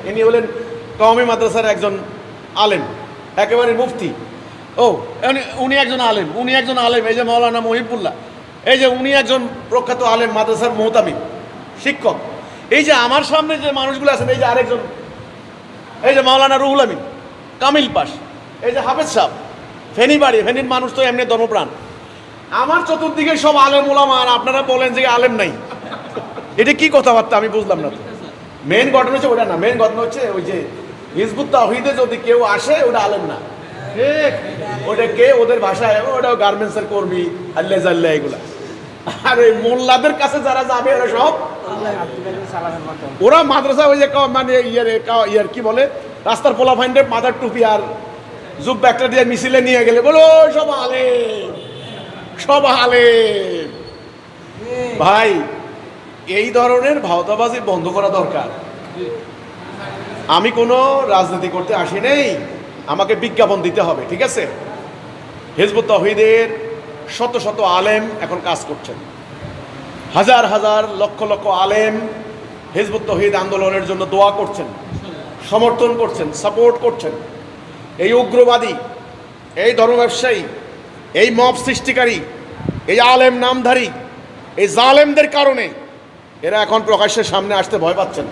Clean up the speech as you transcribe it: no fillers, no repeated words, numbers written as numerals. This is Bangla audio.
ইনি হলেন কওমি মাদ্রাসার একজন আলেম, একেবারে মুফতি। উনি একজন আলেম, এই যে মাওলানা মহিবুল্লাহ, এই যে উনি একজন প্রখ্যাত আলেম, মাদ্রাসার মোহতামিম, শিক্ষক। এই যে আমার সামনে যে মানুষগুলো আছেন, এই যে আরেকজন, এই যে মাওলানা রুহুল আমিন, কামিল পাশ, এই যে হাফেজ সাহেব, ফেনীর মানুষ তো এমনি ধর্মপ্রাণ। আমার চতুর্দিকে সব আলেম ওলামা, আর আপনারা বলেন যে আলেম নাই। এটা কি কথাবার্তা আমি বুঝলাম না তো। মেন ঘটনা হচ্ছে ওটা না, মেন ঘটনা হচ্ছে ওই যে হিজবুত তাওহীদে যদি কেউ আসে ওটা আলেম না, ঠিক? ওটা কে, ওদের ভাষায় ওটা গার্মেন্টসের কর্মী, আল্লাহ জাল্লাহ এগুলা। আর ওই মোল্লাদের কাছে যারা যাবে ওরা সব, ওরা মাদ্রাসা ওই যে মানে ইয়ার কি বলে, রাস্তার পোলা ফাইন্ডে মাথার টুপি আর জুব ব্যাগটা দিয়ে মিছিলে নিয়ে গেলে বলো সব আলেম, সব আলেম। ভাই, এই ধরনের ভাওতাবাজি বন্ধ করা দরকার। আমি কোনো রাজনীতি করতে আসি নেই, আমাকে বিজ্ঞাপন দিতে হবে, ঠিক আছে? হিজবুত তাওহীদের শত শত আলেম এখন কাজ করছেন, হাজার হাজার লক্ষ লক্ষ আলেম হিজবুত তাওহীদ আন্দোলনের জন্য দোয়া করছেন, সমর্থন করছেন, সাপোর্ট করছেন। এই উগ্রবাদী, এই ধর্ম ব্যবসায়ী, এই মব সৃষ্টিকারী, এই আলেম নামধারী, এই জালেমদের কারণে এরা এখন প্রকাশ্যের সামনে আসতে ভয় পাচ্ছেন।